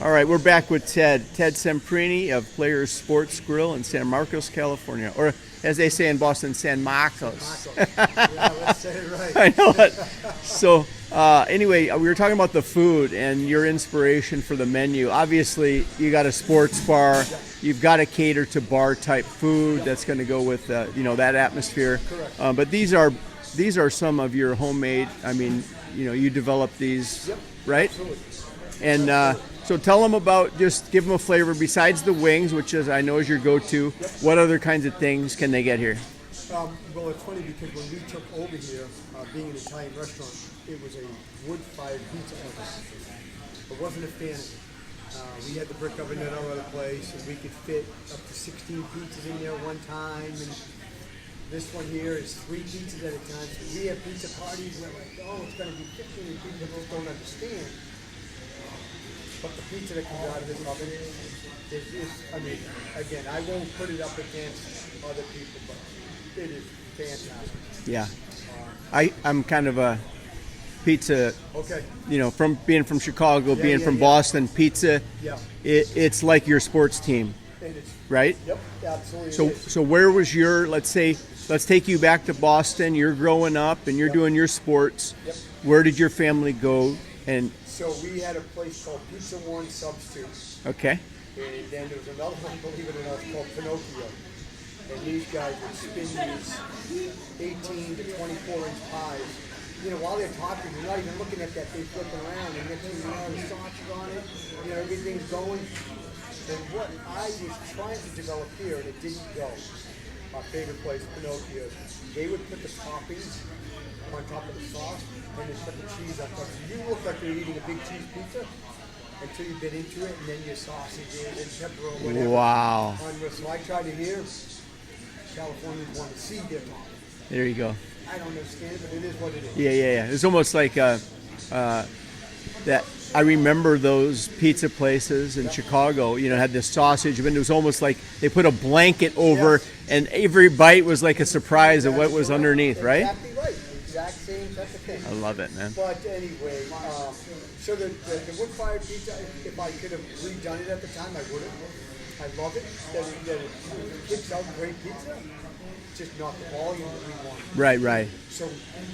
All right, we're back with Ted Semprini of Players Sports Grill in San Marcos, California, or as they say in Boston, San Marcos. Yeah, let's say it right. I know it. So anyway, we were talking about the food and your inspiration for the menu. Obviously, you got a sports bar. You've got to cater to bar type food that's going to go with that atmosphere. Correct. But these are some of your homemade. I mean, you develop these, Yep. right? Absolutely. And so tell them about, just give them a flavor besides the wings, which I know is your go-to. Yep. What other kinds of things can they get here? Well, it's funny because when we took over here, being an Italian restaurant, it was a wood-fired pizza oven. It wasn't a fan of it. We had the brick oven in our other place, and we could fit up to 16 pizzas in there one time. And this one here is 3 pizzas at a time. So we have pizza parties where like, oh, it's going to be 15, and people don't understand. But the pizza that comes out of this oven is, I mean, again, I won't put it up against other people, but it is fantastic. Yeah, I'm kind of a pizza. Okay. From being from Chicago, being from yeah. Boston, pizza. Yeah. It's like your sports team, It is. right? Yep. Absolutely. So it is. so where was your? Let's take you back to Boston. You're growing up and you're doing your sports. Yep. Where did your family go? And So we had a place called Pizza One Substitute, okay, and then there was another one, believe it or not, called Pinocchio. And these guys would spin these 18 to 24-inch pies. While they're talking, you're not even looking at that thing flipping around, and next thing you know, the sausage on it, everything's going. And what I was trying to develop here, and it didn't go, our favorite place, Pinocchio, they would put the toppings on top of the sauce, and they put the cheese on top. So you look like you're eating a big cheese pizza until you bit into it, and then your sausages and pepperoni, whatever. wow, Unreal. So I tried it here. Californians want to see their toppings. there you go. I don't understand it, but it is what it is. Yeah. It's almost like that. I remember those pizza places in Chicago. Had this sausage, but it was almost like they put a blanket over, and every bite was like a surprise of what was underneath. Right? Exactly right. Exact same type of thing. I love it, man. But anyway, so the wood-fired pizza, if I could have redone it at the time, I would have. I love it. That it kicks out great pizza, just not the volume that we want. Right. So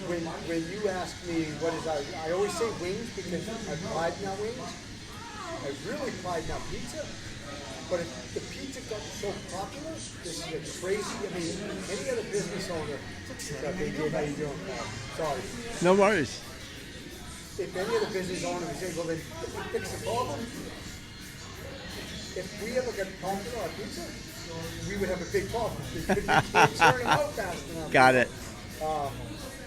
when you ask me what is I always say wings because I pride in our wings. I really pride in our pizza. But if the pizza got so popular, this is crazy. I mean, any other business owner, how you doing? Sorry. No worries. If any other business owner would say, well, then fix the problem. If we ever got popular on pizza, we would have a big problem. Because we can't turn them out fast enough. Got it.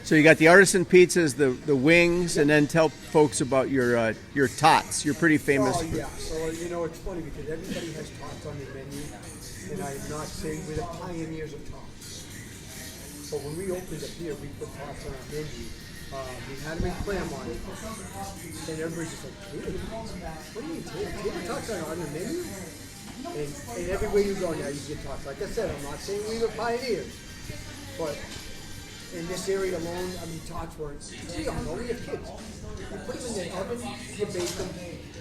So you got the artisan pizzas, the wings, and then tell folks about your tots. You're pretty famous. Oh, yeah. So, it's funny because everybody has tots on their menu, and I am not saying we're the pioneers of tots. But when we opened up here, we put tots on our menu. We had them in Claremont, and everybody's just like, tater tots? What do you mean tater tots are on the menu? And everywhere you go now, you get tots. Like I said, I'm not saying we were pioneers, but in this area alone, I mean, tots weren't. We don't know, we have kids. You put them in the oven, you bake them,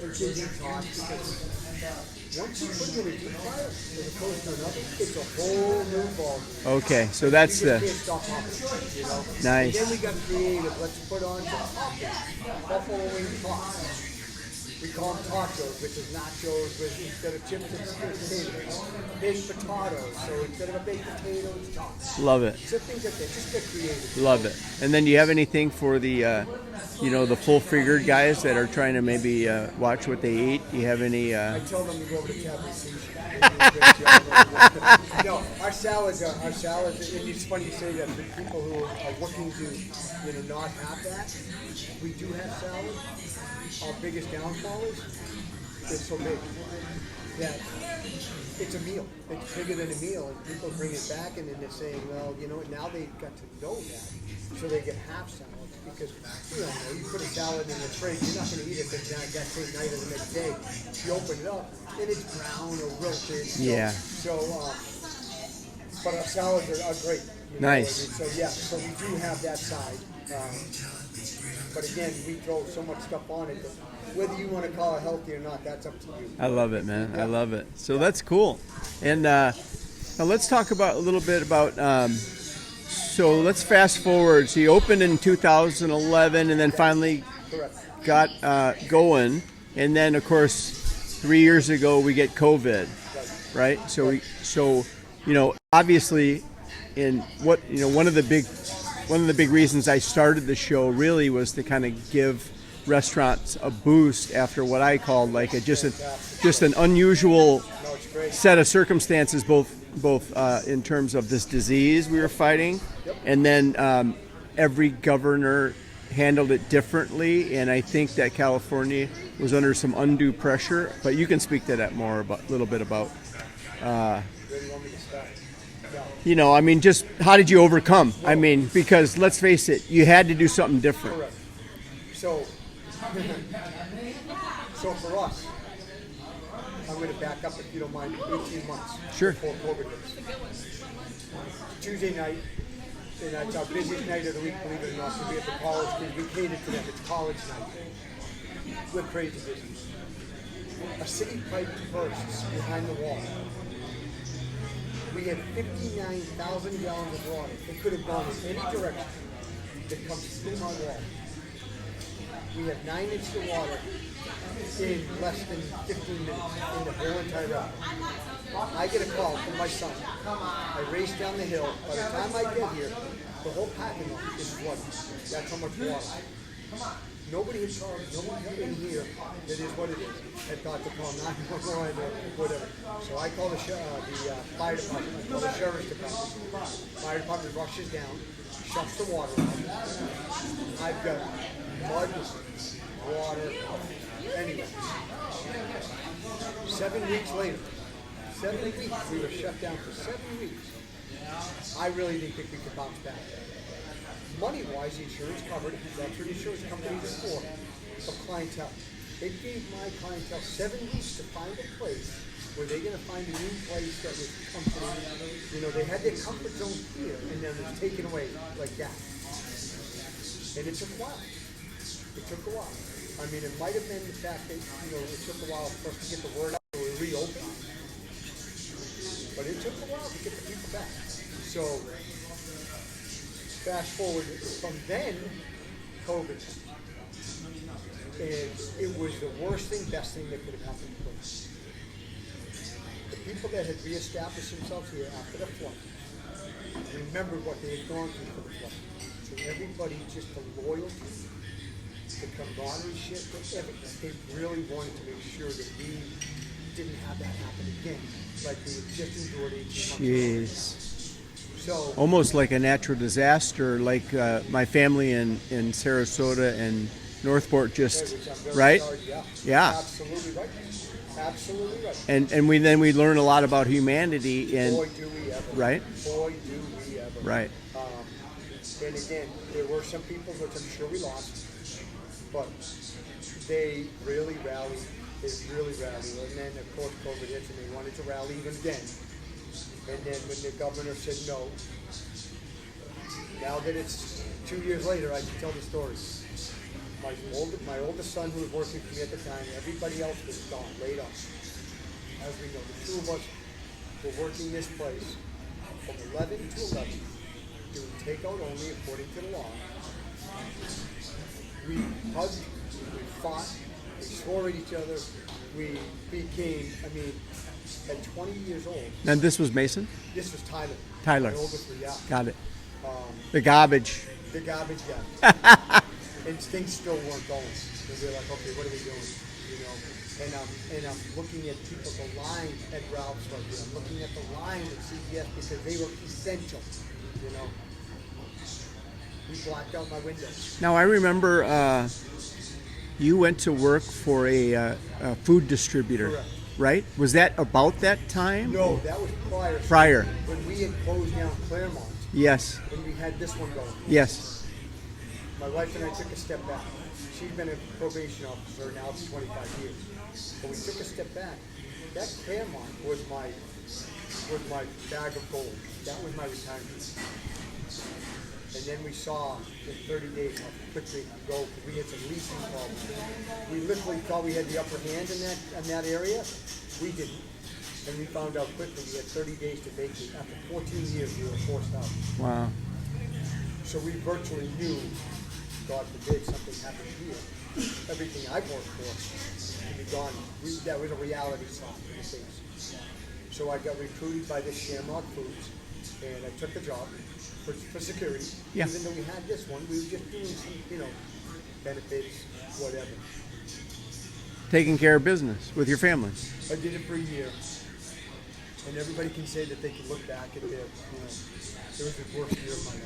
and kids eat tots because once you put them in a deep fryer as opposed to an oven, it's a whole new ballgame. Okay, so that's You the just can't stop hopping, nice. And then we got creative. Let's put on some toppings. Buffalo wing tots. We call them tacos, which is nachos with instead of chips, it's potatoes. Baked potatoes. So instead of a baked potato, it's tots. Love it. So things like that. Just get creative. Love it. And then do you have anything for the the full-figured guys that are trying to maybe watch what they eat? Do you have any? I tell them to go over to Tabby Sushi. No, our salads, and it's funny you say that. The people who are looking to, not have that, we do have salad. Our biggest downfall is it's so big that it's a meal. It's bigger than a meal, and people bring it back, and then they're saying, well, now they've got to know that, so they get half salads because you put a salad in the fridge, you're not going to eat it that same night or the next day. You open it up, and it's brown or wilted. Yeah. So, but our salads are great. You know what I mean? Nice. So yeah, so we do have that side. But again, we throw so much stuff on it that whether you want to call it healthy or not, that's up to you. I love it, man. I love it. So that's cool. And now let's talk about a little bit about. So let's fast forward. So you opened in 2011, and then finally Correct. got going, and then of course 3 years ago we get COVID, right? So obviously, in what one of the big reasons I started the show really was to kind of give restaurants a boost after what I called like just an unusual No, it's great. set of circumstances, both in terms of this disease we were fighting, and then every governor handled it differently, and I think that California was under some undue pressure. But you can speak to that more about a little bit about. Where do you want me to start? Yeah. I mean, just how did you overcome? I mean, because let's face it, you had to do something different. Correct. So, so for us, I'm going to back up if you don't mind. 18 months Sure. before COVID hits. Tuesday night, and that's our busiest night of the week, believe it or not. So we have the college kids. We cater to them. It's college night. We're crazy busy. A city pipe bursts behind the wall. We had 59,000 gallons of water. It could have gone in any direction. It comes through my wall. We have 9 inches of water in less than 15 minutes in the whole entire route. I get a call from my son. I race down the hill. By the time I get here, the whole parking lot is flooded. That's how much water. Nobody had called, nobody in here, that is what it is, had thought to call 911 or whatever. So I call the fire department, I call the sheriff's department. Fire department rushes down, shuts the water off. I've got mud, water, anyway. 7 weeks later, 7 weeks, we were shut down for 7 weeks. I really didn't think we could bounce back. Money-wise, the insurance covered it. That's what insurance companies are for clientele. It gave my clientele 7 weeks to find a place where they're going to find a new place that was comfortable. They had their comfort zone here, and then it was taken away like that. And it took a while. It took a while. I mean, it might have been the fact that, it took a while for us to get the word out that we reopened. But it took a while to get the people back. So, fast forward from then, COVID. And it was the worst thing, best thing that could have happened to us. The people that had reestablished themselves here after the flood remembered what they had gone through for the flood. So everybody, just the loyalty, the camaraderie shit, everything. They really wanted to make sure that we didn't have that happen again, like we had just endured 18 months ago. Jeez. So, Almost like a natural disaster, like my family in Sarasota and Northport just, which I'm very right? sorry, Yeah. Absolutely right. Absolutely right. And we learn a lot about humanity and Boy, do we ever. right, Boy, do we ever. right. And again, there were some people which I'm sure we lost, but they really rallied. They really rallied. And then, of course, COVID hits and they wanted to rally even again. And then when the governor said no, now that it's 2 years later, I can tell the story. My oldest son, who was working for me at the time, everybody else was gone, laid off. As we know, the two of us were working this place from 11 to 11, doing takeout only according to the law. We hugged, we fought, we swore at each other. We became, at 20 years old. And this was Mason? This was Tyler. Tyler. My oldest, yeah. Got it. The garbage. The garbage guy. And things still weren't going. And we were like, okay, what are we doing? And I'm looking at people, the line at Ralph's right here. I'm looking at the line at CVS because they were essential. We blacked out my windows. Now I remember you went to work for a food distributor, Correct. right? Was that about that time? No, that was prior. Prior. When we had closed down Claremont, Yes. when we had this one going. Yes. My wife and I took a step back. She's been a probation officer now for 25 years. So we took a step back. That Claremont was my was my bag of gold. That was my retirement. And then we saw in 30 days how quickly it could go because we had some leasing problems. We literally thought we had the upper hand in that area. We didn't. And we found out quickly we had 30 days to vacate. After 14 years, we were forced out. Wow. So we virtually knew, God forbid, something happened here. Everything I worked for could be gone. That was a reality slap in the face. So I got recruited by this Shamrock Foods, and I took the job for security. Yeah. Even though we had this one, we were just doing some, benefits, whatever. Taking care of business with your family. I did it for a year, and everybody can say that they can look back at their, it was the worst year of my life.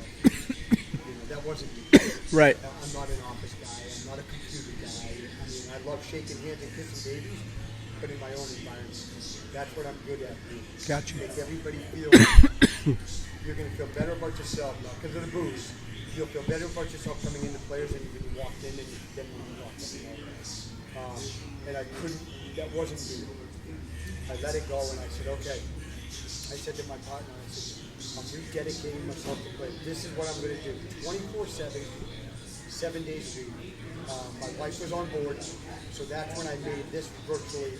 That wasn't me. Right. I'm not an office guy. I'm not a computer guy. I mean, I love shaking hands and kissing babies, but in my own environment. That's what I'm good at. Gotcha. Make everybody feel you're going to feel better about yourself now because of the booze. You'll feel better about yourself coming into players than when you walked in and then when you walked in. And I couldn't. That wasn't me. I let it go and I said, okay. I said to my partner, I said, I'm rededicating myself to play. This is what I'm going to do. 24/7, 7 days a week. My wife was on board, so that's when I made this virtually.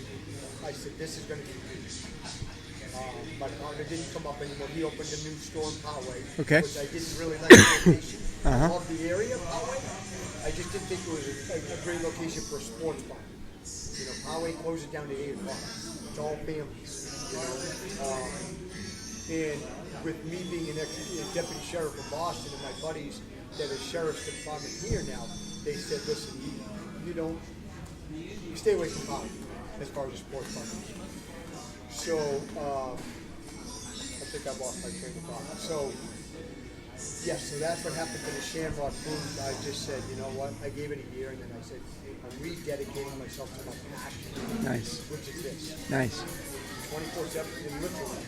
I said, this is going to be me. My partner didn't come up anymore. He opened a new store in Poway, Okay. which I didn't really like the location. I love the area of Poway. I just didn't think it was a great location for a sports bar. Poway closes down to 8 o'clock. It's all families, and with me being a deputy sheriff of Boston and my buddies that are sheriff's department here now, they said, listen, you stay away from Poway as far as the sports bar. So, I think I lost my train of thought. So, yes, so that's what happened to the Shamrock Foods. I just said, you know what, I gave it a year and then I said, I'm rededicating myself to my passion. Nice. Which is this. Nice. 24/7, and literally,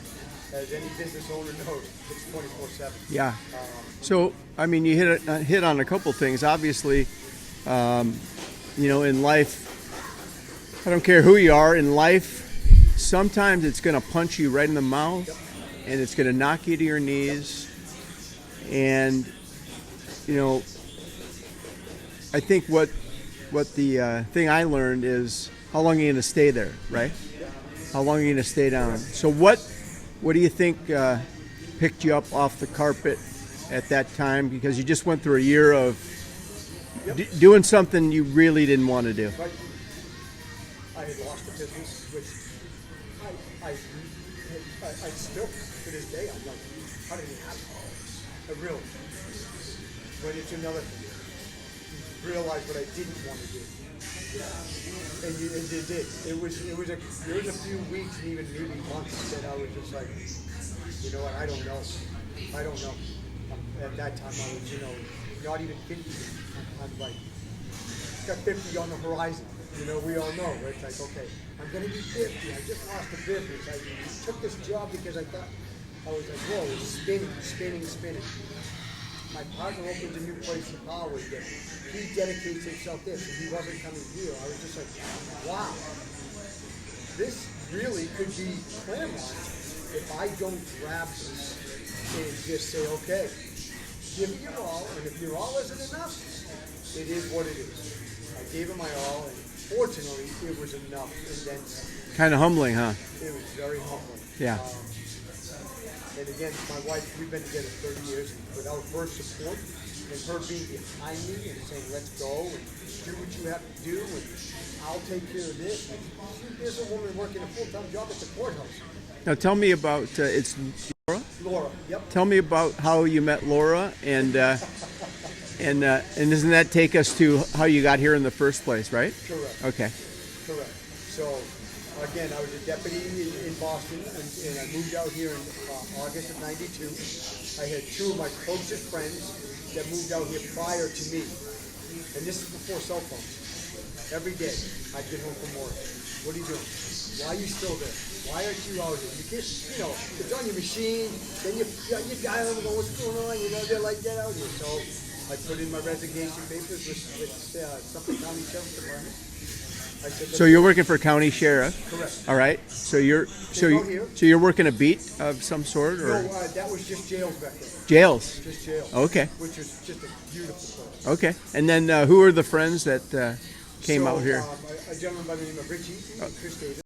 as any business owner knows, it's 24/7. Yeah. So, I mean, you hit on a couple things. Obviously, in life, I don't care who you are, in life, sometimes it's going to punch you right in the mouth, and it's going to knock you to your knees. And, I think what the thing I learned is how long are you going to stay there, right? How long are you going to stay down? So what do you think picked you up off the carpet at that time? Because you just went through a year of doing something you really didn't want to do. Right. I had lost the business, which I still, to this day, I'm like, how did it happen? I really. But it's another thing. You realize what I didn't want to do. And you did. There was a few weeks and even maybe months that I was just like, you know what, I don't know. At that time I was, not even 50. I'm like, got 50 on the horizon. We all know. Right? It's like, okay, I'm going to be 50. I just lost the business. I took this job because I thought, I was like, whoa, it's spinning. My partner opens a new place in Poway that he dedicates himself to this, and he wasn't coming here. I was just like, wow, this really could be Claremont if I don't grab this and just say, okay, give me your all, and if your all isn't enough, it is what it is. I gave it my all, and fortunately, it was enough, and then some. Kind of humbling, huh? It was very humbling. Yeah. And again, my wife, we've been together 30 years, and without her support and her being behind me and saying, let's go and do what you have to do, and I'll take care of this. And there's a woman working a full-time job at the courthouse. Now tell me about, it's Laura? Laura, yep. Tell me about how you met Laura, and doesn't that take us to how you got here in the first place, right? Correct. Okay. Correct. So, again, I was a deputy in Boston, and I moved out here in August of '92. I had two of my closest friends that moved out here prior to me. And this is before cell phones. Every day, I'd get home from work. What are you doing? Why are you still there? Why aren't you out here? You can't, it's on your machine, then you dial them and go, what's going on? They're like, get out here. So I put in my resignation papers with Suffolk County Sheriff's Department. I said, So you're working for county sheriff. correct. All right. So you're Came out here. so you're working a beat of some sort No, or that was just jails back then. jails. Just jail. Okay. Which was just a beautiful place. Okay. And then who are the friends that came So, out here? A gentleman by the name of Rich Eaton and Chris Davis.